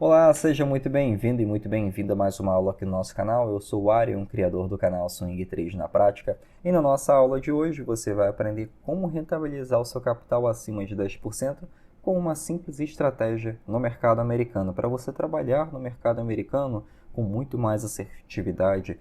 Olá, seja muito bem-vindo e muito bem-vinda a mais uma aula aqui no nosso canal. Eu sou o Arion, criador do canal Swing Trade na Prática, e na nossa aula de hoje você vai aprender como rentabilizar o seu capital acima de 10% com uma simples estratégia no mercado americano, para você trabalhar no mercado americano com muito mais assertividade,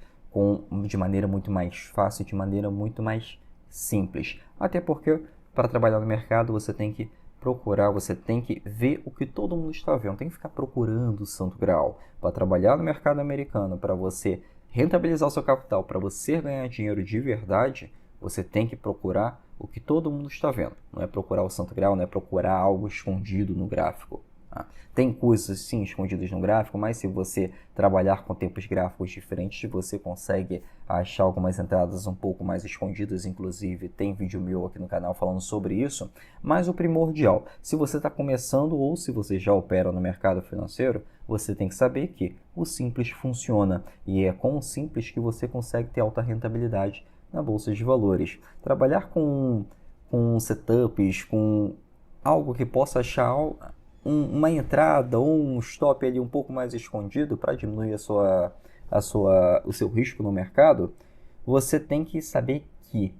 de maneira muito mais fácil, de maneira muito mais simples. Até porque para trabalhar no mercado você tem que procurar, você tem que ver o que todo mundo está vendo, tem que ficar procurando o santo graal. Para trabalhar no mercado americano, para você rentabilizar o seu capital, para você ganhar dinheiro de verdade, você tem que procurar o que todo mundo está vendo. Não é procurar o santo graal, não é procurar algo escondido no gráfico. Tem coisas sim escondidas no gráfico, mas se você trabalhar com tempos gráficos diferentes, você consegue achar algumas entradas um pouco mais escondidas. Inclusive tem vídeo meu aqui no canal falando sobre isso. Mas o primordial, se você está começando ou se você já opera no mercado financeiro, você tem que saber que o simples funciona, e é com o simples que você consegue ter alta rentabilidade na bolsa de valores. Trabalhar com setups, com algo que possa achar uma entrada ou um stop ali um pouco mais escondido para diminuir o seu risco no mercado, você tem que saber que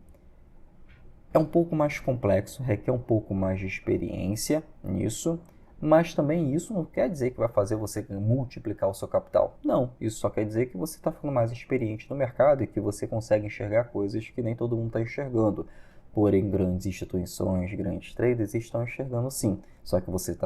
é um pouco mais complexo, requer um pouco mais de experiência nisso, mas também isso não quer dizer que vai fazer você multiplicar o seu capital. Não, isso só quer dizer que você está ficando mais experiente no mercado e que você consegue enxergar coisas que nem todo mundo está enxergando. Porém, grandes instituições, grandes traders estão enxergando sim, só que você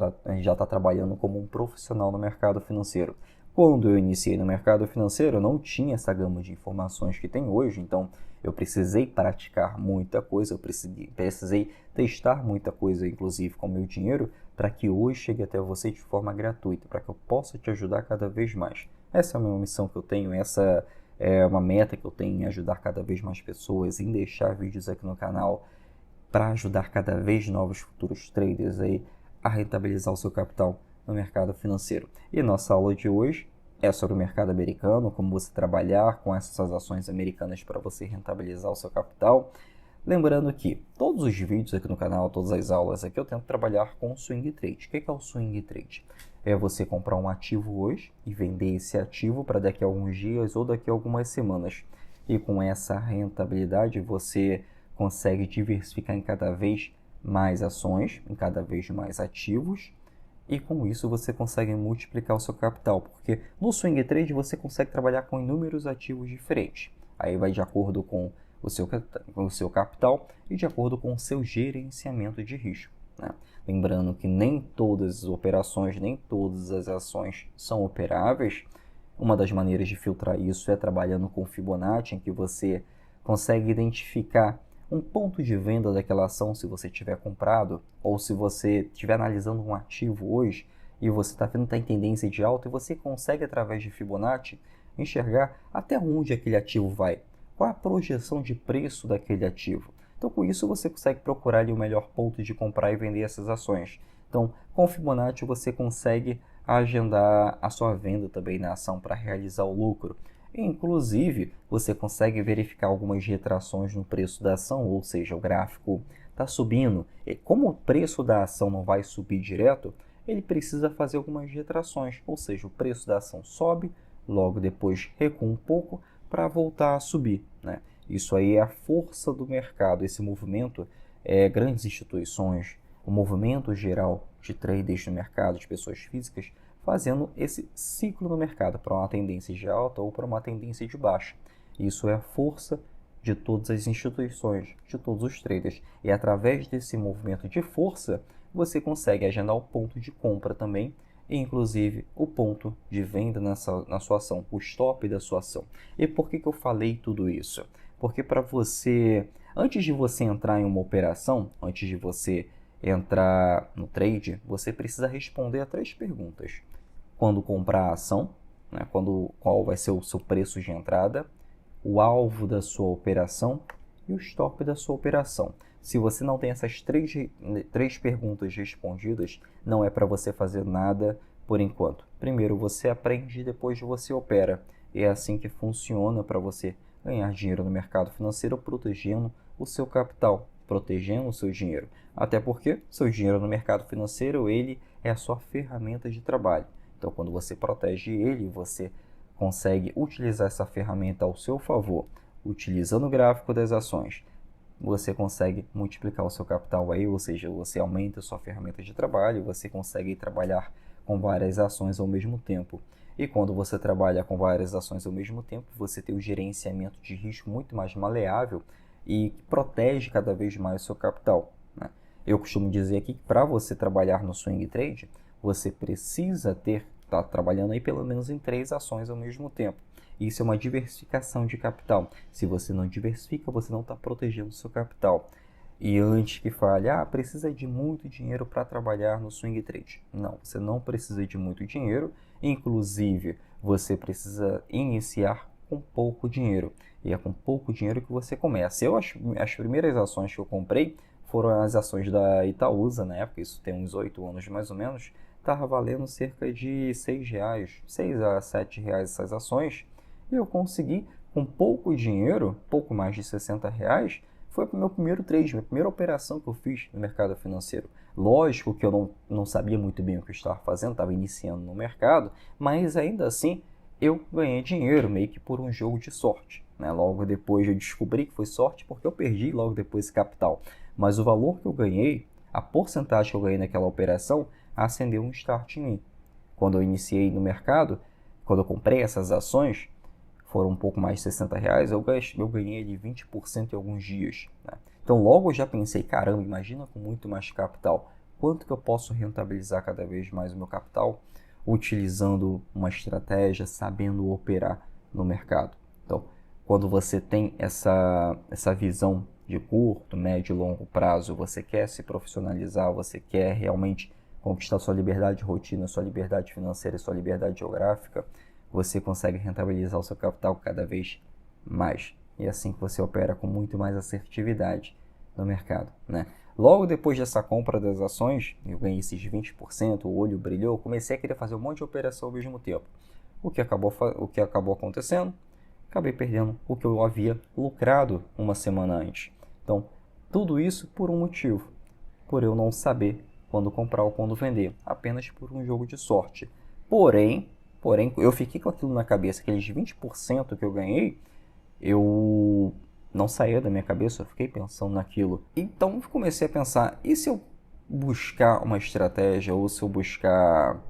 já está trabalhando como um profissional no mercado financeiro. Quando eu iniciei no mercado financeiro, eu não tinha essa gama de informações que tem hoje, então eu precisei praticar muita coisa, eu precisei testar muita coisa, inclusive com o meu dinheiro, para que hoje chegue até você de forma gratuita, para que eu possa te ajudar cada vez mais. Essa é a minha missão que eu tenho, essa é uma meta que eu tenho, em ajudar cada vez mais pessoas, em deixar vídeos aqui no canal para ajudar cada vez novos futuros traders aí a rentabilizar o seu capital no mercado financeiro. E nossa aula de hoje é sobre o mercado americano, como você trabalhar com essas ações americanas para você rentabilizar o seu capital. Lembrando que todos os vídeos aqui no canal, todas as aulas aqui, eu tento trabalhar com swing trade. O que é o swing trade? É você comprar um ativo hoje e vender esse ativo para daqui a alguns dias ou daqui a algumas semanas. E com essa rentabilidade você consegue diversificar em cada vez mais ações, em cada vez mais ativos, e com isso você consegue multiplicar o seu capital, porque no swing trade você consegue trabalhar com inúmeros ativos diferentes. Aí vai de acordo com o seu capital e de acordo com o seu gerenciamento de risco, né? Lembrando que nem todas as operações, nem todas as ações são operáveis. Uma das maneiras de filtrar isso é trabalhando com Fibonacci, em que você consegue identificar um ponto de venda daquela ação se você tiver comprado, ou se você estiver analisando um ativo hoje e você está vendo que está em tendência de alta, e você consegue, através de Fibonacci, enxergar até onde aquele ativo vai, qual a projeção de preço daquele ativo. Então, com isso, você consegue procurar ali o melhor ponto de comprar e vender essas ações. Então, com o Fibonacci, você consegue agendar a sua venda também na ação para realizar o lucro. Inclusive, você consegue verificar algumas retrações no preço da ação, ou seja, o gráfico está subindo. E como o preço da ação não vai subir direto, ele precisa fazer algumas retrações, ou seja, o preço da ação sobe, logo depois recua um pouco para voltar a subir, né? Isso aí é a força do mercado, esse movimento, grandes instituições, o movimento geral de traders no mercado, de pessoas físicas, fazendo esse ciclo no mercado para uma tendência de alta ou para uma tendência de baixa. Isso é a força de todas as instituições, de todos os traders. E através desse movimento de força, você consegue agendar o ponto de compra também, e inclusive o ponto de venda na sua ação, o stop da sua ação. E por que eu falei tudo isso? Porque para você, antes de você entrar em uma operação, antes de você entrar no trade, você precisa responder a 3 perguntas. Quando comprar a ação, né? Qual vai ser o seu preço de entrada, o alvo da sua operação e o stop da sua operação. Se você não tem essas três perguntas respondidas, não é para você fazer nada por enquanto. Primeiro você aprende, depois você opera. E é assim que funciona para você ganhar dinheiro no mercado financeiro, protegendo o seu capital, protegendo o seu dinheiro. Até porque seu dinheiro no mercado financeiro, ele é a sua ferramenta de trabalho. Então, quando você protege ele, você consegue utilizar essa ferramenta ao seu favor, utilizando o gráfico das ações. Você consegue multiplicar o seu capital aí, ou seja, você aumenta a sua ferramenta de trabalho, você consegue trabalhar com várias ações ao mesmo tempo. E quando você trabalha com várias ações ao mesmo tempo, você tem o gerenciamento de risco muito mais maleável e protege cada vez mais o seu capital, né? Eu costumo dizer aqui que para você trabalhar no swing trade, você precisa estar trabalhando aí pelo menos em 3 ações ao mesmo tempo. Isso é uma diversificação de capital. Se você não diversifica, você não está protegendo o seu capital. E antes que fale, precisa de muito dinheiro para trabalhar no swing trade. Não, você não precisa de muito dinheiro. Inclusive, você precisa iniciar com pouco dinheiro. E é com pouco dinheiro que você começa. As primeiras ações que eu comprei foram as ações da Itaúsa, na época, isso tem uns 8 anos mais ou menos, estava valendo cerca de R$6, 6 a 7 reais essas ações. E eu consegui, com pouco dinheiro, pouco mais de R$60, foi o meu primeiro trade, minha primeira operação que eu fiz no mercado financeiro. Lógico que eu não sabia muito bem o que eu estava fazendo, estava iniciando no mercado, mas ainda assim eu ganhei dinheiro, meio que por um jogo de sorte, né? Logo depois eu descobri que foi sorte porque eu perdi logo depois esse capital. Mas o valor que eu ganhei, a porcentagem que eu ganhei naquela operação, acendeu um start em mim. Quando eu iniciei no mercado, quando eu comprei essas ações, foram um pouco mais de R$60, eu ganhei de 20% em alguns dias, né? Então logo eu já pensei, caramba, imagina com muito mais capital, quanto que eu posso rentabilizar cada vez mais o meu capital utilizando uma estratégia, sabendo operar no mercado. Então, quando você tem essa visão de curto, médio e longo prazo, você quer se profissionalizar, você quer realmente conquistar sua liberdade de rotina, sua liberdade financeira e sua liberdade geográfica, você consegue rentabilizar o seu capital cada vez mais. E é assim que você opera com muito mais assertividade no mercado, né? Logo depois dessa compra das ações, eu ganhei esses 20%, o olho brilhou, comecei a querer fazer um monte de operação ao mesmo tempo. O que acabou acontecendo? Acabei perdendo o que eu havia lucrado uma semana antes. Então, tudo isso por um motivo, por eu não saber quando comprar ou quando vender, apenas por um jogo de sorte. Porém, eu fiquei com aquilo na cabeça, aqueles 20% que eu ganhei, eu não saía da minha cabeça, eu fiquei pensando naquilo. Então comecei a pensar, e se eu buscar uma estratégia, ou se eu buscar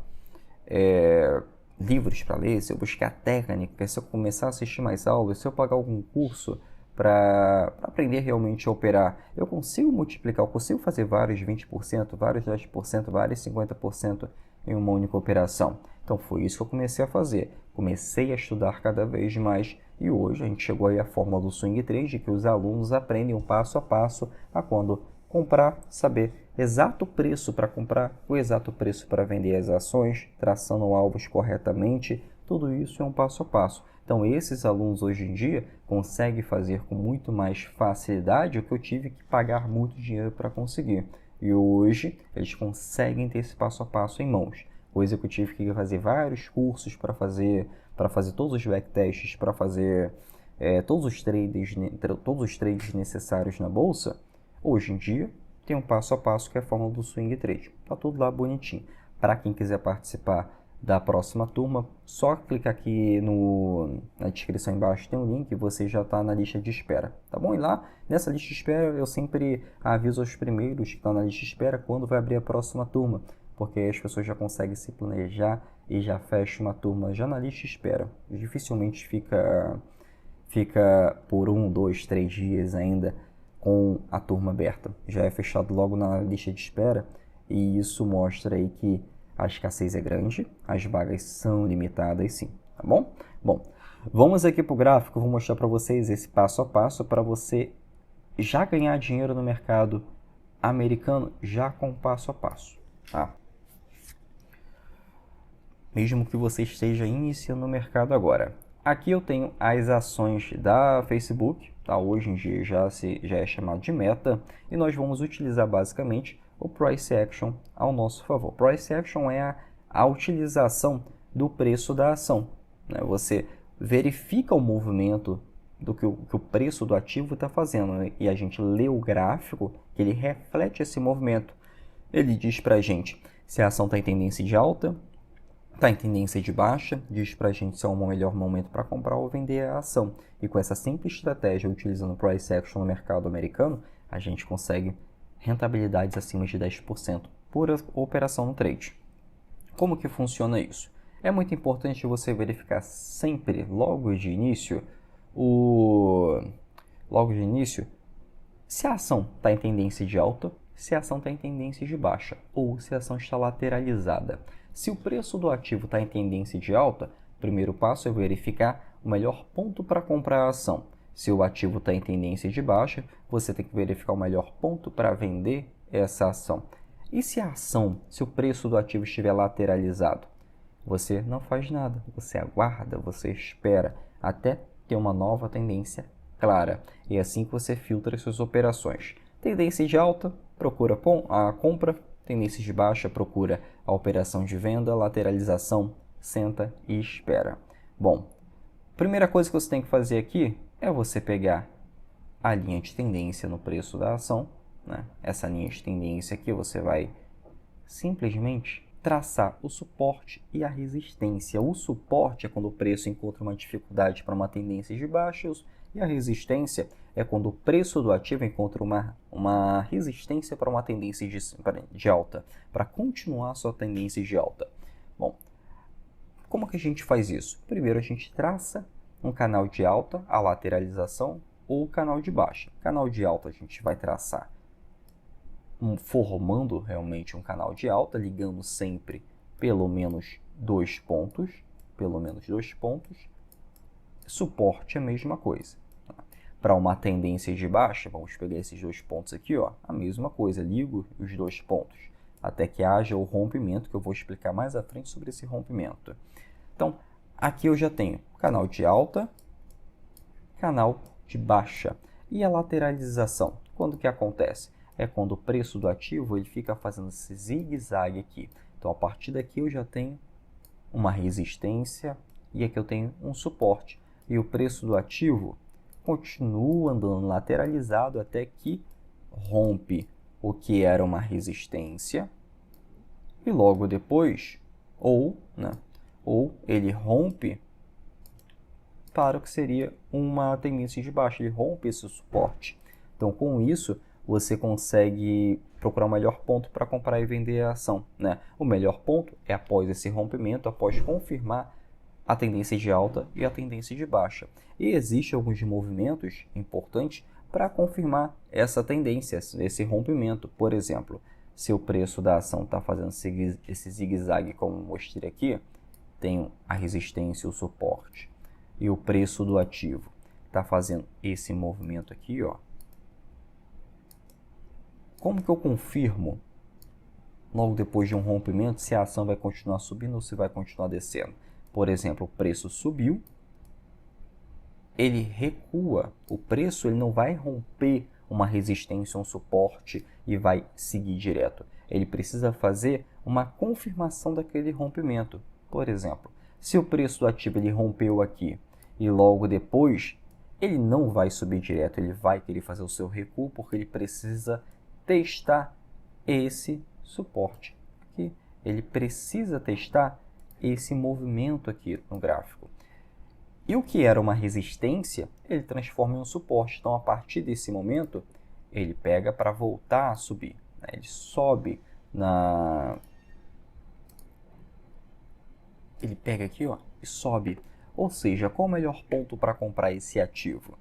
livros para ler, se eu buscar técnica, se eu começar a assistir mais aulas, se eu pagar algum curso para aprender realmente a operar, eu consigo multiplicar, eu consigo fazer vários 20%, vários 10%, vários 50% em uma única operação. Então foi isso que eu comecei a fazer. Comecei a estudar cada vez mais e hoje a gente chegou aí à fórmula do swing trade, que os alunos aprendem um passo a passo a quando comprar, saber exato preço para comprar, o exato preço para vender as ações, traçando alvos corretamente, tudo isso é um passo a passo. Então esses alunos hoje em dia conseguem fazer com muito mais facilidade o que eu tive que pagar muito dinheiro para conseguir. E hoje eles conseguem ter esse passo a passo em mãos. Coisa que eu tive que fazer vários cursos para fazer todos os backtests, para fazer todos os trades necessários na bolsa. Hoje em dia tem um passo a passo que é a fórmula do swing trade. Tá tudo lá bonitinho. Para quem quiser participar da próxima turma, só clicar aqui na descrição embaixo, tem um link, você já está na lista de espera, tá bom? E lá, nessa lista de espera, eu sempre aviso aos primeiros que estão na lista de espera quando vai abrir a próxima turma, porque aí as pessoas já conseguem se planejar e já fecha uma turma já na lista de espera. Dificilmente fica por 1, 2, 3 dias ainda com a turma aberta. Já é fechado logo na lista de espera e isso mostra aí que a escassez é grande, as vagas são limitadas sim, tá bom? Bom, vamos aqui para o gráfico, vou mostrar para vocês esse passo a passo para você já ganhar dinheiro no mercado americano já com passo a passo, tá? Mesmo que você esteja iniciando no mercado agora. Aqui eu tenho as ações da Facebook, tá? Hoje em dia já é chamado de Meta, e nós vamos utilizar basicamente o Price Action ao nosso favor. Price Action é a utilização do preço da ação, né? Você verifica o movimento do que o preço do ativo está fazendo, né? E a gente lê o gráfico que ele reflete esse movimento. Ele diz para a gente se a ação está em tendência de alta, está em tendência de baixa, diz para a gente se é um melhor momento para comprar ou vender a ação. E com essa simples estratégia, utilizando price action no mercado americano, a gente consegue rentabilidades acima de 10% por operação no trade. Como que funciona isso? É muito importante você verificar sempre, logo de início, se a ação está em tendência de alta, se a ação está em tendência de baixa ou se a ação está lateralizada. Se o preço do ativo está em tendência de alta, o primeiro passo é verificar o melhor ponto para comprar a ação. Se o ativo está em tendência de baixa, você tem que verificar o melhor ponto para vender essa ação. E se o preço do ativo estiver lateralizado? Você não faz nada, você aguarda, você espera até ter uma nova tendência clara. E é assim que você filtra suas operações. Tendência de alta, procura a compra. Tendência de baixa, procura a operação de venda. Lateralização, senta e espera. Bom, primeira coisa que você tem que fazer aqui é você pegar a linha de tendência no preço da ação, né? Essa linha de tendência aqui você vai simplesmente traçar o suporte e a resistência. O suporte é quando o preço encontra uma dificuldade para uma tendência de baixos e a resistência é quando o preço do ativo encontra uma resistência para uma tendência de alta, para continuar a sua tendência de alta. Bom, como que a gente faz isso? Primeiro a gente traça um canal de alta, a lateralização, ou canal de baixa. Canal de alta a gente vai traçar formando realmente um canal de alta, ligando sempre pelo menos dois pontos. Suporte é a mesma coisa. Para uma tendência de baixa, vamos pegar esses dois pontos aqui, ó, a mesma coisa, ligo os dois pontos, até que haja o rompimento, que eu vou explicar mais à frente sobre esse rompimento. Então, aqui eu já tenho canal de alta, canal de baixa. E a lateralização, quando que acontece? É quando o preço do ativo ele fica fazendo esse zigue-zague aqui. Então, a partir daqui eu já tenho uma resistência e aqui eu tenho um suporte. E o preço do ativo continua andando lateralizado até que rompe o que era uma resistência e logo depois, ou ele rompe para o que seria uma tendência de baixa, ele rompe esse suporte. Então, com isso, você consegue procurar o melhor ponto para comprar e vender a ação, né? O melhor ponto é após esse rompimento, após confirmar a tendência de alta e a tendência de baixa. E existem alguns movimentos importantes para confirmar essa tendência, esse rompimento. Por exemplo, se o preço da ação está fazendo esse zigue-zague, como mostrei aqui, tenho a resistência e o suporte. E o preço do ativo está fazendo esse movimento aqui, ó. Como que eu confirmo, logo depois de um rompimento, se a ação vai continuar subindo ou se vai continuar descendo? Por exemplo, o preço subiu, ele recua. O preço ele não vai romper uma resistência, um suporte e vai seguir direto. Ele precisa fazer uma confirmação daquele rompimento. Por exemplo, se o preço do ativo ele rompeu aqui e logo depois ele não vai subir direto, ele vai querer fazer o seu recuo porque ele precisa testar esse suporte aqui. Ele precisa testar esse movimento aqui no gráfico. E o que era uma resistência, ele transforma em um suporte. Então, a partir desse momento, ele pega para voltar a subir, né? Ele sobe Ele pega aqui, ó, e sobe. Ou seja, qual o melhor ponto para comprar esse ativo?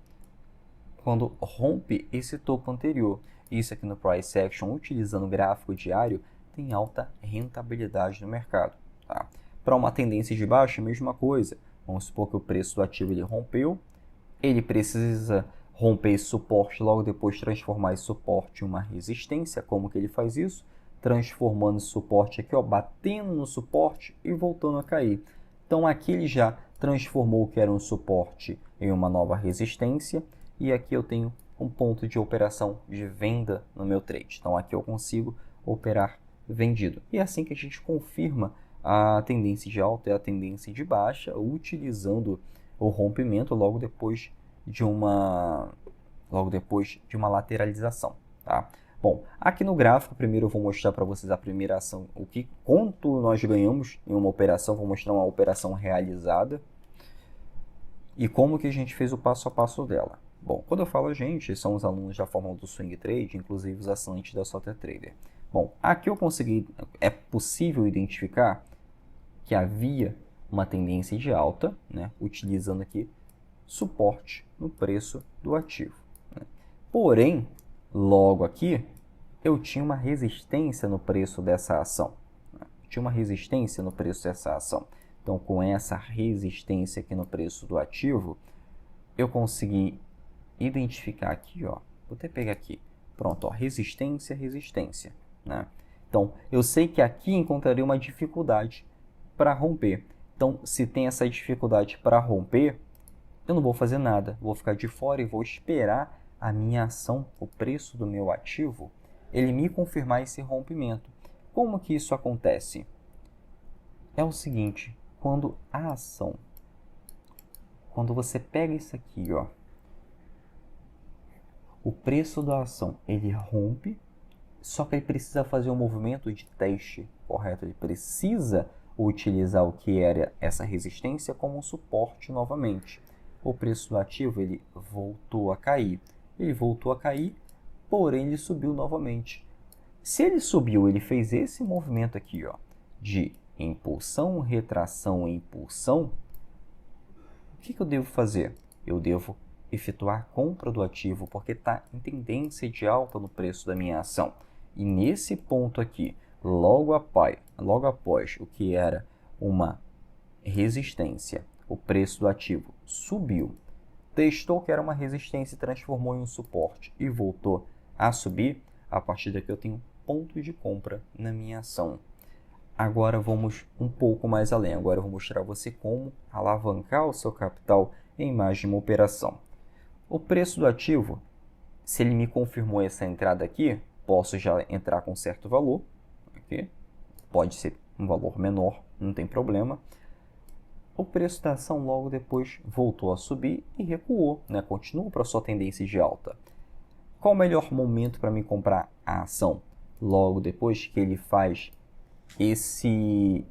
Quando rompe esse topo anterior. Isso aqui no Price Action, utilizando o gráfico diário, tem alta rentabilidade no mercado. Tá? Para uma tendência de baixa, a mesma coisa. Vamos supor que o preço do ativo ele rompeu, ele precisa romper esse suporte, logo depois transformar esse suporte em uma resistência. Como que ele faz isso? Transformando esse suporte aqui, ó, batendo no suporte e voltando a cair. Então aqui ele já transformou o que era um suporte em uma nova resistência e aqui eu tenho um ponto de operação de venda no meu trade. Então aqui eu consigo operar vendido. E é assim que a gente confirma a tendência de alta e a tendência de baixa, utilizando o rompimento logo depois de uma lateralização. Tá? Bom, aqui no gráfico, primeiro eu vou mostrar para vocês a primeira ação, quanto nós ganhamos em uma operação, vou mostrar uma operação realizada e como que a gente fez o passo a passo dela. Bom, quando eu falo a gente, são os alunos da Fórmula do Swing Trade, inclusive os assinantes da Software Trader. Bom, aqui eu consegui, é possível identificar que havia uma tendência de alta, né, utilizando aqui suporte no preço do ativo. Né? Porém, logo aqui, eu tinha uma resistência no preço dessa ação. Né? Tinha uma resistência no preço dessa ação. Então, com essa resistência aqui no preço do ativo, eu consegui identificar aqui, ó, vou até pegar aqui, pronto, ó, resistência, resistência. Né? Então, eu sei que aqui encontraria uma dificuldade para romper. Então, se tem essa dificuldade para romper, eu não vou fazer nada, vou ficar de fora e vou esperar a minha ação, o preço do meu ativo, ele me confirmar esse rompimento. Como que isso acontece? É o seguinte, quando a ação, quando você pega isso aqui, ó, o preço da ação, ele rompe, só que ele precisa fazer um movimento de teste, correto? Ele precisa utilizar o que era essa resistência como um suporte novamente. O preço do ativo ele voltou a cair. Ele voltou a cair, porém ele subiu novamente. Se ele subiu, ele fez esse movimento aqui, ó, de impulsão, retração e impulsão. O que eu devo fazer? Eu devo efetuar compra do ativo, porque está em tendência de alta no preço da minha ação. E nesse ponto aqui, logo após o que era uma resistência, o preço do ativo subiu, testou que era uma resistência e transformou em um suporte e voltou a subir, a partir daqui eu tenho ponto de compra na minha ação. Agora vamos um pouco mais além. Agora eu vou mostrar a você como alavancar o seu capital em mais de uma operação. O preço do ativo, se ele me confirmou essa entrada aqui, posso já entrar com certo valor. Aqui. Pode ser um valor menor, não tem problema. O preço da ação logo depois voltou a subir e recuou, né? Continuou para sua tendência de alta. Qual o melhor momento para me comprar a ação? Logo depois que ele faz esse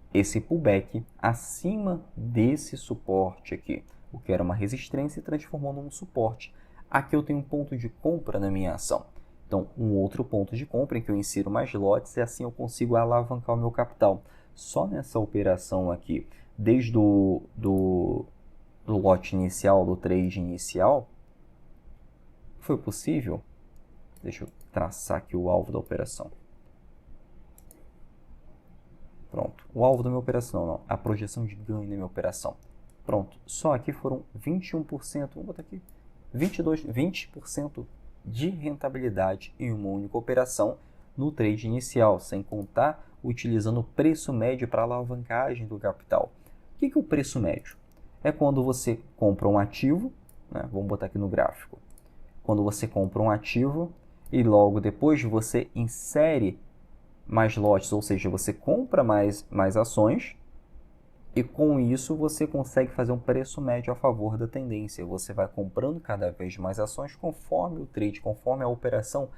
pullback acima desse suporte aqui, o que era uma resistência e transformou num suporte. Aqui eu tenho um ponto de compra na minha ação. Então, um outro ponto de compra em que eu insiro mais lotes e assim eu consigo alavancar o meu capital. Só nessa operação aqui, desde do lote inicial, do trade inicial, foi possível. Deixa eu traçar aqui o alvo da operação. Pronto, o alvo da minha operação, não, a projeção de ganho da minha operação. Pronto, só aqui foram 21%, vamos botar aqui, 20% de rentabilidade em uma única operação no trade inicial, sem contar utilizando o preço médio para alavancagem do capital. O que é o preço médio? É quando você compra um ativo, né, vamos botar aqui no gráfico, quando você compra um ativo e logo depois você insere mais lotes, ou seja, você compra mais ações e com isso você consegue fazer um preço médio a favor da tendência. Você vai comprando cada vez mais ações conforme o trade, conforme a operação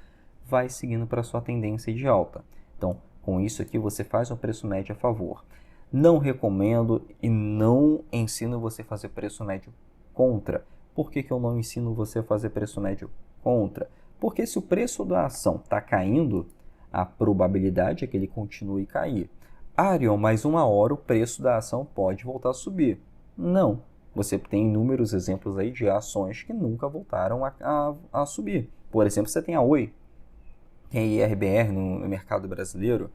vai seguindo para a sua tendência de alta. Então, com isso aqui você faz um preço médio a favor. Não recomendo e não ensino você a fazer preço médio contra. Por que eu não ensino você a fazer preço médio contra? Porque se o preço da ação está caindo, a probabilidade é que ele continue a cair. Arion, mais uma hora o preço da ação pode voltar a subir. Não. Você tem inúmeros exemplos aí de ações que nunca voltaram a subir. Por exemplo, você tem a Oi, tem a IRBR no mercado brasileiro,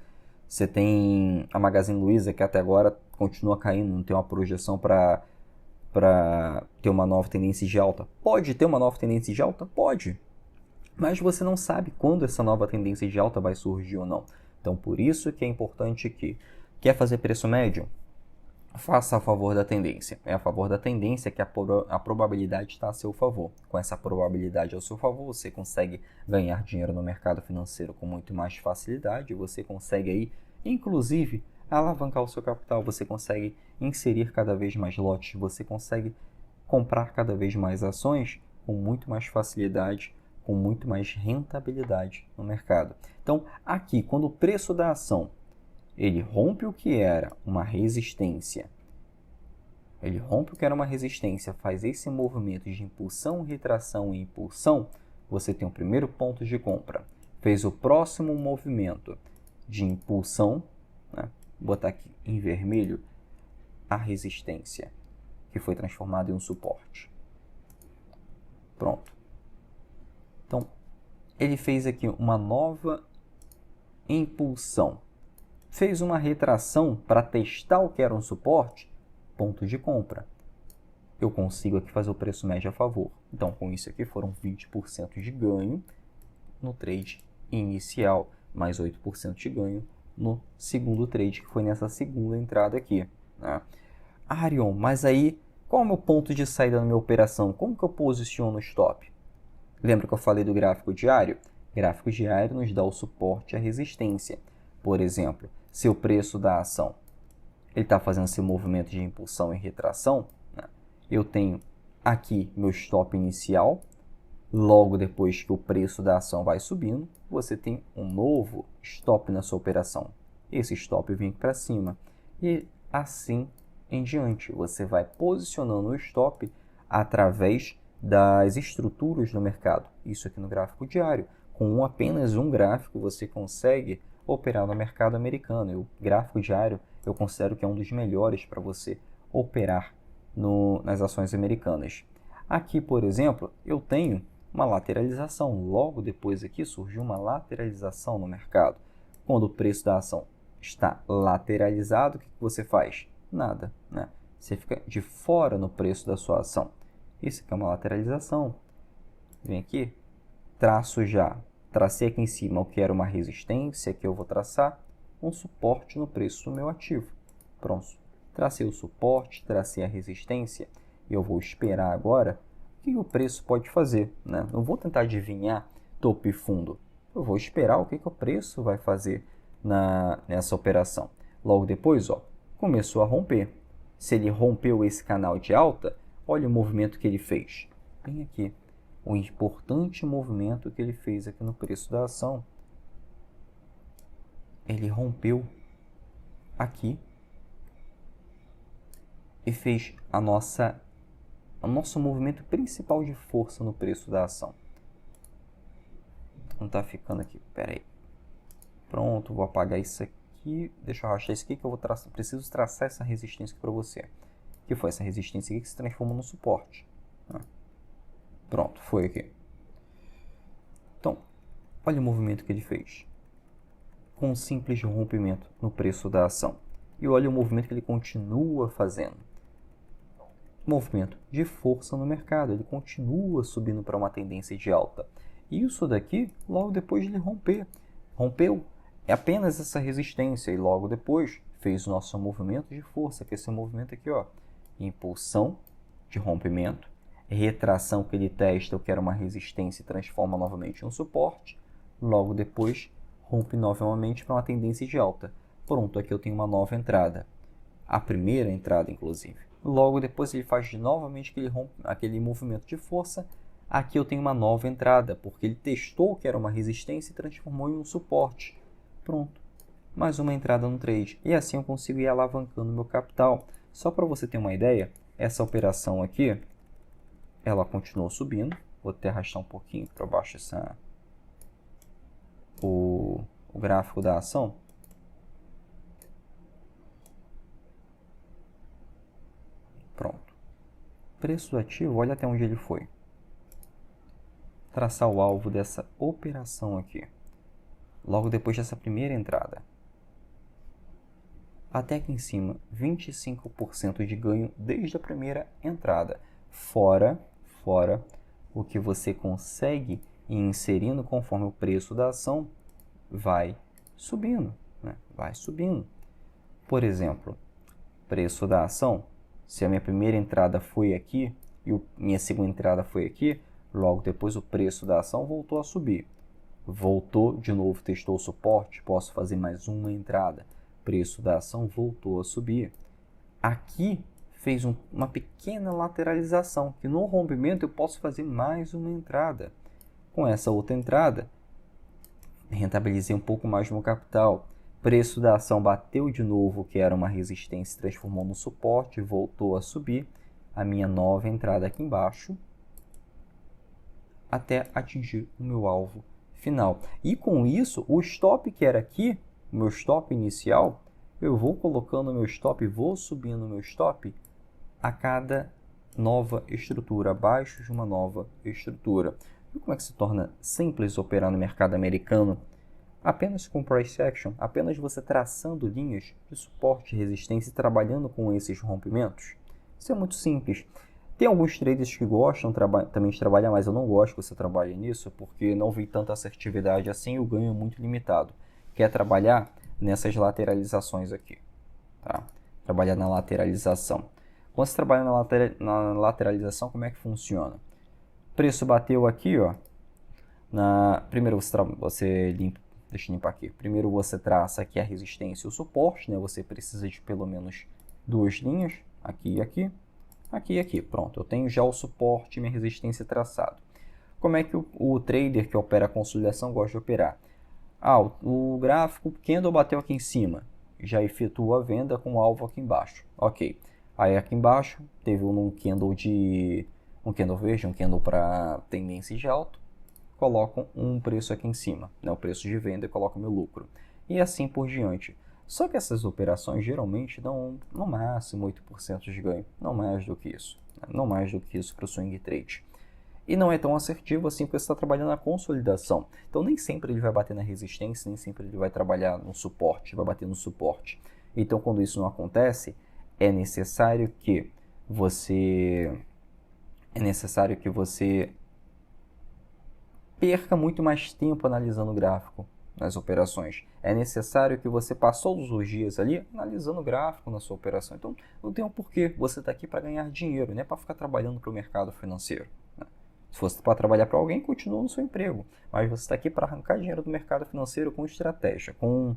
você tem a Magazine Luiza, que até agora continua caindo, não tem uma projeção para ter uma nova tendência de alta. Pode ter uma nova tendência de alta? Pode. Mas você não sabe quando essa nova tendência de alta vai surgir ou não. Então, por isso que é importante que quer fazer preço médio? Faça a favor da tendência. É a favor da tendência que a probabilidade está a seu favor. Com essa probabilidade ao seu favor, você consegue ganhar dinheiro no mercado financeiro com muito mais facilidade. Você consegue aí, inclusive, alavancar o seu capital. Você consegue inserir cada vez mais lotes. Você consegue comprar cada vez mais ações com muito mais facilidade, com muito mais rentabilidade no mercado. Então, aqui, quando o preço da ação ele rompe o que era uma resistência, faz esse movimento de impulsão, retração e impulsão, você tem o primeiro ponto de compra. Fez o próximo movimento de impulsão, né? Vou botar aqui em vermelho a resistência, que foi transformada em um suporte. Pronto. Então, ele fez aqui uma nova impulsão. Fez uma retração para testar o que era um suporte, ponto de compra. Eu consigo aqui fazer o preço médio a favor. Então, com isso aqui foram 20% de ganho no trade inicial, mais 8% de ganho no segundo trade, que foi nessa segunda entrada aqui, né? Arion, mas aí, qual é o meu ponto de saída na minha operação? Como que eu posiciono o stop? Lembra que eu falei do gráfico diário? Gráfico diário nos dá o suporte e a resistência. Por exemplo, se o preço da ação ele está fazendo esse movimento de impulsão e retração, né? Eu tenho aqui meu stop inicial. Logo depois que o preço da ação vai subindo, você tem um novo stop na sua operação. Esse stop vem para cima. E assim em diante, você vai posicionando o stop através das estruturas do mercado. Isso aqui no gráfico diário. Com apenas um gráfico, você consegue operar no mercado americano. E o gráfico diário eu considero que é um dos melhores para você operar nas ações americanas. Aqui, por exemplo, eu tenho uma lateralização. Logo depois aqui surgiu uma lateralização no mercado. Quando o preço da ação está lateralizado, o que você faz? Nada, né? Você fica de fora no preço da sua ação. Isso aqui é uma lateralização. Vem aqui, traço já. Tracei aqui em cima o que era uma resistência, que eu vou traçar um suporte no preço do meu ativo. Pronto. Tracei o suporte, tracei a resistência e eu vou esperar agora o que o preço pode fazer, né? Não vou tentar adivinhar topo e fundo. Eu vou esperar o que o preço vai fazer nessa operação. Logo depois, ó, começou a romper. Se ele rompeu esse canal de alta, olha o movimento que ele fez. Bem aqui. O importante movimento que ele fez aqui no preço da ação. Ele rompeu aqui e fez o nosso movimento principal de força no preço da ação. Não está ficando aqui, pera aí. Pronto, vou apagar isso aqui. Deixa eu arrastar isso aqui que eu preciso traçar essa resistência aqui para você. Que foi essa resistência aqui que se transformou no suporte. Pronto, foi aqui. Então, olha o movimento que ele fez. Com um simples rompimento no preço da ação. E olha o movimento que ele continua fazendo. Movimento de força no mercado. Ele continua subindo para uma tendência de alta. Isso daqui, logo depois de ele romper. Rompeu apenas essa resistência e logo depois fez o nosso movimento de força, que é esse movimento aqui, ó. Impulsão de rompimento, retração que ele testa o que era uma resistência e transforma novamente em um suporte. Logo depois rompe novamente para uma tendência de alta. Pronto, aqui eu tenho uma nova entrada. A primeira entrada, inclusive. Logo depois ele faz novamente aquele movimento de força. Aqui eu tenho uma nova entrada, porque ele testou que era uma resistência e transformou em um suporte. Pronto, mais uma entrada no trade. E assim eu consigo ir alavancando meu capital. Só para você ter uma ideia, essa operação aqui, ela continuou subindo. Vou até arrastar um pouquinho para baixo o gráfico da ação. Pronto. Preço do ativo, olha até onde ele foi. Traçar o alvo dessa operação aqui. Logo depois dessa primeira entrada. Até aqui em cima, 25% de ganho desde a primeira entrada. Fora o que você consegue ir inserindo conforme o preço da ação vai subindo, né? Vai subindo. Por exemplo, preço da ação. Se a minha primeira entrada foi aqui e minha segunda entrada foi aqui, logo depois o preço da ação voltou a subir. Voltou de novo, testou o suporte, posso fazer mais uma entrada. Preço da ação voltou a subir. Aqui fez uma pequena lateralização, que no rompimento eu posso fazer mais uma entrada. Com essa outra entrada, rentabilizei um pouco mais no capital. Preço da ação bateu de novo, que era uma resistência, se transformou no suporte, voltou a subir. A minha nova entrada aqui embaixo, até atingir o meu alvo final. E com isso, o stop que era aqui, o meu stop inicial, eu vou colocando o meu stop, vou subindo o meu stop a cada nova estrutura, abaixo de uma nova estrutura. E como é que se torna simples operar no mercado americano? Apenas com price action, apenas você traçando linhas de suporte e resistência e trabalhando com esses rompimentos. Isso é muito simples. Tem alguns traders que gostam também de trabalhar, mas eu não gosto que você trabalhe nisso, porque não vi tanta assertividade assim e o ganho é muito limitado. Quer trabalhar nessas lateralizações aqui, tá? Trabalhar na lateralização. Quando você trabalha na lateralização, como é que funciona? O preço bateu aqui, ó. Primeiro você limpa. Deixa eu limpar aqui. Primeiro você traça aqui a resistência e o suporte, né? Você precisa de pelo menos duas linhas, aqui e aqui, aqui e aqui. Pronto, eu tenho já o suporte e minha resistência traçado. Como é que o trader que opera a consolidação gosta de operar? O gráfico candle bateu aqui em cima, já efetua a venda com o alvo aqui embaixo. Ok, aí aqui embaixo teve um candle verde, um candle para tendência de alto. Coloco um preço aqui em cima, né, o preço de venda, e coloco meu lucro. E assim por diante. Só que essas operações geralmente dão no máximo 8% de ganho, não mais do que isso. Né? Não mais do que isso para o swing trade. E não é tão assertivo assim porque você está trabalhando na consolidação. Então nem sempre ele vai bater na resistência, nem sempre ele vai trabalhar no suporte, vai bater no suporte. Então quando isso não acontece, é necessário que você perca muito mais tempo analisando o gráfico nas operações. É necessário que você passe todos os dias ali analisando o gráfico na sua operação. Então, não tem um porquê. Você está aqui para ganhar dinheiro, não é para ficar trabalhando para o mercado financeiro. Né? Se fosse para trabalhar para alguém, continua no seu emprego. Mas você está aqui para arrancar dinheiro do mercado financeiro com estratégia, com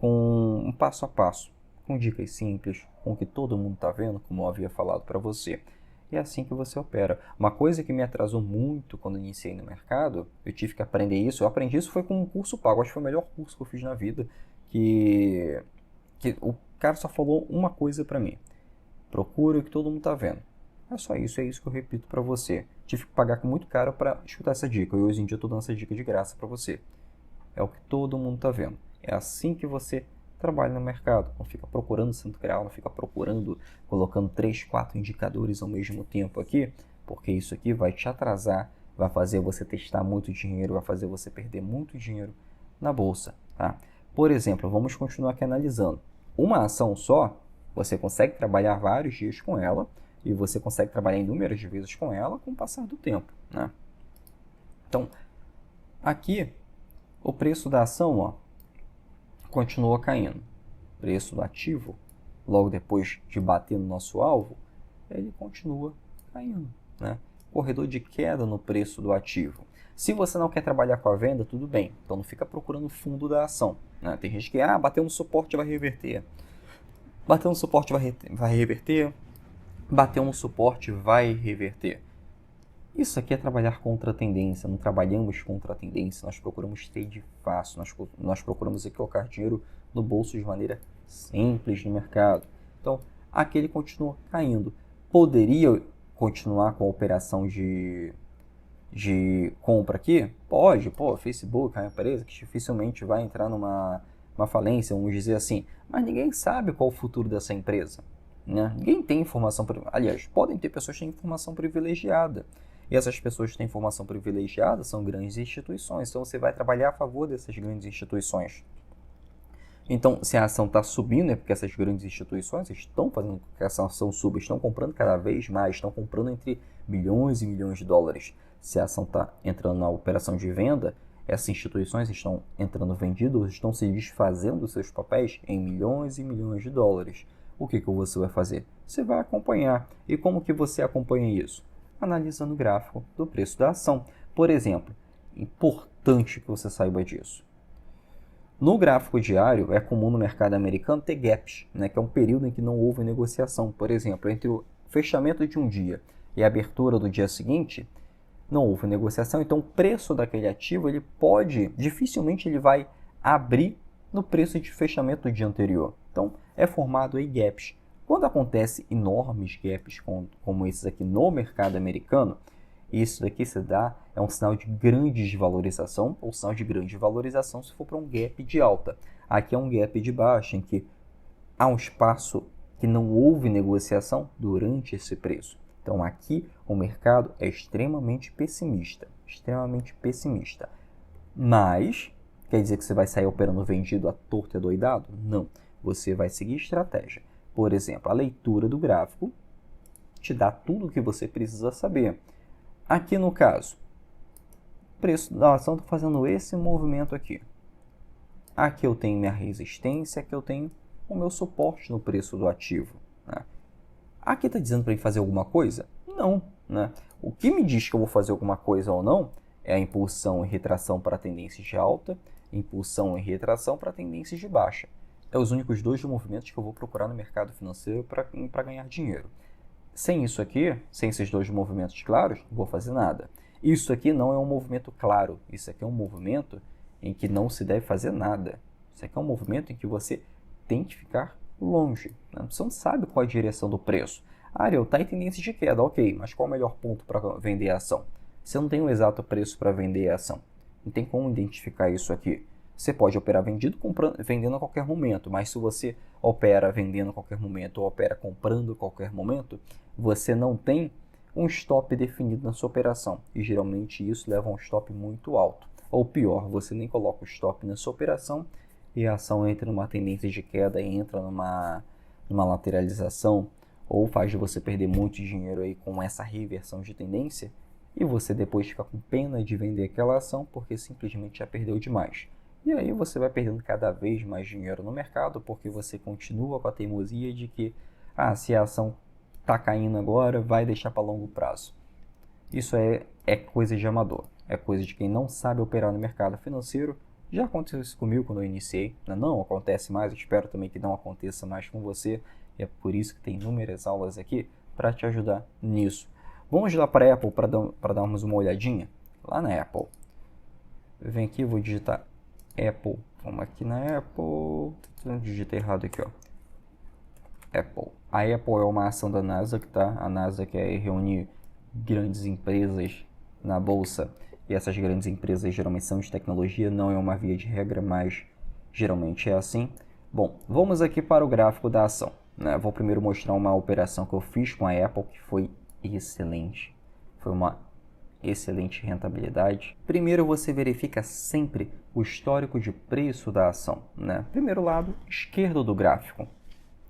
um passo a passo, com dicas simples, com o que todo mundo está vendo, como eu havia falado para você. E é assim que você opera. Uma coisa que me atrasou muito quando iniciei no mercado, eu tive que aprender isso. Eu aprendi isso foi com um curso pago. Acho que foi o melhor curso que eu fiz na vida. Que o cara só falou uma coisa pra mim. Procura o que todo mundo tá vendo. É só isso, é isso que eu repito pra você. Tive que pagar muito caro para escutar essa dica. E hoje em dia eu tô dando essa dica de graça pra você. É o que todo mundo tá vendo. É assim que você trabalha no mercado, não fica procurando santo graal, não fica colocando 3, 4 indicadores ao mesmo tempo aqui, porque isso aqui vai te atrasar, vai fazer você testar muito dinheiro, vai fazer você perder muito dinheiro na bolsa, tá? Por exemplo, vamos continuar aqui analisando. Uma ação só, você consegue trabalhar vários dias com ela, e você consegue trabalhar inúmeras vezes com ela com o passar do tempo, né? Então, aqui, o preço da ação, ó, continua caindo. O preço do ativo, logo depois de bater no nosso alvo, ele continua caindo, né? Corredor de queda no preço do ativo. Se você não quer trabalhar com a venda, tudo bem. Então não fica procurando o fundo da ação, né? Tem gente que, bateu no suporte vai reverter. Bateu no suporte vai reverter. Bateu no suporte vai reverter. Isso aqui é trabalhar contra a tendência, não trabalhamos contra a tendência, nós procuramos trade fácil, nós procuramos colocar dinheiro no bolso de maneira simples no mercado. Então, aqui ele continua caindo. Poderia continuar com a operação de compra aqui? Pode, Facebook é uma empresa que dificilmente vai entrar numa falência, vamos dizer assim, mas ninguém sabe qual o futuro dessa empresa. Né? Ninguém tem informação, aliás, podem ter pessoas que têm informação privilegiada. E essas pessoas que têm informação privilegiada são grandes instituições. Então você vai trabalhar a favor dessas grandes instituições. Então, se a ação está subindo, é porque essas grandes instituições estão fazendo com que essa ação suba, estão comprando cada vez mais, estão comprando entre milhões e milhões de dólares. Se a ação está entrando na operação de venda, essas instituições estão entrando vendidas, estão se desfazendo dos seus papéis em milhões e milhões de dólares. O que você vai fazer? Você vai acompanhar. E como que você acompanha isso? Analisando o gráfico do preço da ação. Por exemplo, importante que você saiba disso. No gráfico diário, é comum no mercado americano ter gaps, né, que é um período em que não houve negociação. Por exemplo, entre o fechamento de um dia e a abertura do dia seguinte, não houve negociação, então o preço daquele ativo dificilmente ele vai abrir no preço de fechamento do dia anterior. Então é formado aí gaps. Quando acontece enormes gaps como esses aqui no mercado americano, isso daqui é um sinal de grande desvalorização, ou sinal de grande valorização se for para um gap de alta. Aqui é um gap de baixa, em que há um espaço que não houve negociação durante esse preço. Então aqui o mercado é extremamente pessimista, Mas, quer dizer que você vai sair operando vendido à torta e doidado? Não, você vai seguir estratégia. Por exemplo, a leitura do gráfico te dá tudo o que você precisa saber. Aqui no caso, o preço da ação está fazendo esse movimento aqui. Aqui eu tenho minha resistência, aqui eu tenho o meu suporte no preço do ativo. Né? Aqui está dizendo para ele fazer alguma coisa? Não. Né? O que me diz que eu vou fazer alguma coisa ou não é a impulsão e retração para tendências de alta, impulsão e retração para tendências de baixa. É os únicos dois movimentos que eu vou procurar no mercado financeiro para ganhar dinheiro. Sem isso aqui, sem esses dois movimentos claros, não vou fazer nada. Isso aqui não é um movimento claro, isso aqui é um movimento em que não se deve fazer nada. Isso aqui é um movimento em que você tem que ficar longe. Né? Você não sabe qual é a direção do preço. Ariel, está em tendência de queda, ok, mas qual é o melhor ponto para vender a ação? Você não tem um exato preço para vender a ação. Não tem como identificar isso aqui. Você pode operar vendendo a qualquer momento, mas se você opera vendendo a qualquer momento ou opera comprando a qualquer momento, você não tem um stop definido na sua operação. E geralmente isso leva a um stop muito alto. Ou pior, você nem coloca o stop na sua operação e a ação entra numa tendência de queda, entra numa lateralização, ou faz de você perder muito dinheiro aí com essa reversão de tendência, e você depois fica com pena de vender aquela ação porque simplesmente já perdeu demais. E aí você vai perdendo cada vez mais dinheiro no mercado porque você continua com a teimosia de que se a ação está caindo agora, vai deixar para longo prazo. Isso é coisa de amador, é coisa de quem não sabe operar no mercado financeiro. Já aconteceu isso comigo quando eu iniciei, não acontece mais, eu espero também que não aconteça mais com você, e é por isso que tem inúmeras aulas aqui para te ajudar nisso. Vamos lá para a Apple para darmos uma olhadinha lá na Apple. Vem aqui, vou digitar Apple, vamos aqui na Apple, digitei errado aqui, ó. Apple. A Apple é uma ação da Nasdaq, tá? A Nasdaq reúne grandes empresas na bolsa, e essas grandes empresas geralmente são de tecnologia, não é uma via de regra, mas geralmente é assim. Bom, vamos aqui para o gráfico da ação. Né? Vou primeiro mostrar uma operação que eu fiz com a Apple, que foi excelente. Foi uma excelente rentabilidade. Primeiro você verifica sempre o histórico de preço da ação. Né? Primeiro lado esquerdo do gráfico.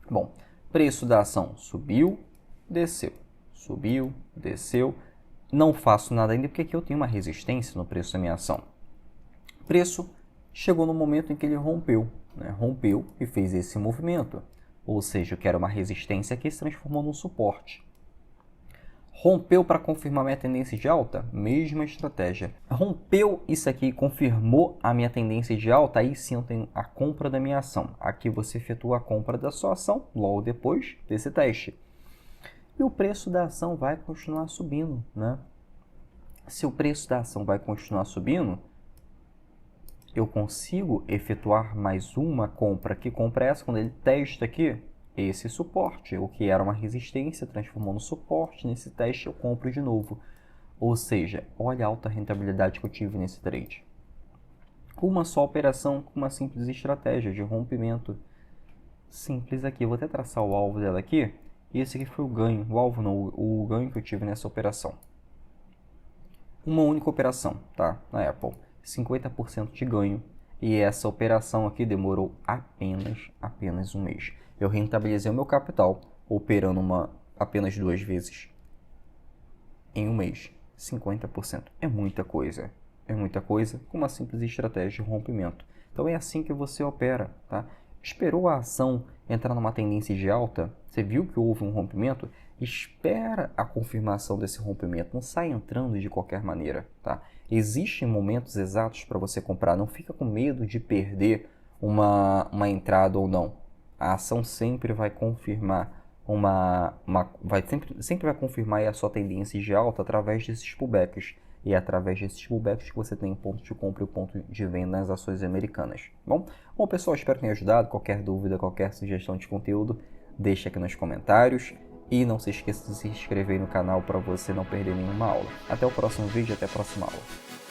Bom, preço da ação subiu, desceu, subiu, desceu. Não faço nada ainda porque aqui eu tenho uma resistência no preço da minha ação. O preço chegou no momento em que ele rompeu, né? Rompeu e fez esse movimento. Ou seja, o que era uma resistência aqui se transformou num suporte. Rompeu para confirmar minha tendência de alta? Mesma estratégia. Rompeu isso aqui e confirmou a minha tendência de alta? Aí sim eu tenho a compra da minha ação. Aqui você efetua a compra da sua ação logo depois desse teste. E o preço da ação vai continuar subindo, né? Se o preço da ação vai continuar subindo, eu consigo efetuar mais uma compra. Que compra é essa? Quando ele testa aqui esse suporte, o que era uma resistência, transformou no suporte. Nesse teste eu compro de novo. Ou seja, olha a alta rentabilidade que eu tive nesse trade. Uma só operação com uma simples estratégia de rompimento. Simples aqui. Eu vou até traçar o alvo dela aqui. E esse aqui foi o ganho, o alvo não, o ganho que eu tive nessa operação. Uma única operação, tá? Na Apple, 50% de ganho. E essa operação aqui demorou apenas um mês. Eu rentabilizei o meu capital operando apenas 2 vezes em um mês. 50%. É muita coisa. É muita coisa com uma simples estratégia de rompimento. Então é assim que você opera, tá? Esperou a ação entrar numa tendência de alta, você viu que houve um rompimento, espera a confirmação desse rompimento, não sai entrando de qualquer maneira, tá? Existem momentos exatos para você comprar, não fica com medo de perder uma entrada ou não. A ação sempre vai confirmar sempre vai confirmar a sua tendência de alta através desses pullbacks. e é através desses pullbacks que você tem ponto de compra e ponto de venda nas ações americanas. Bom, pessoal, espero que tenha ajudado. Qualquer dúvida, qualquer sugestão de conteúdo, deixa aqui nos comentários. E não se esqueça de se inscrever no canal para você não perder nenhuma aula. Até o próximo vídeo, até a próxima aula.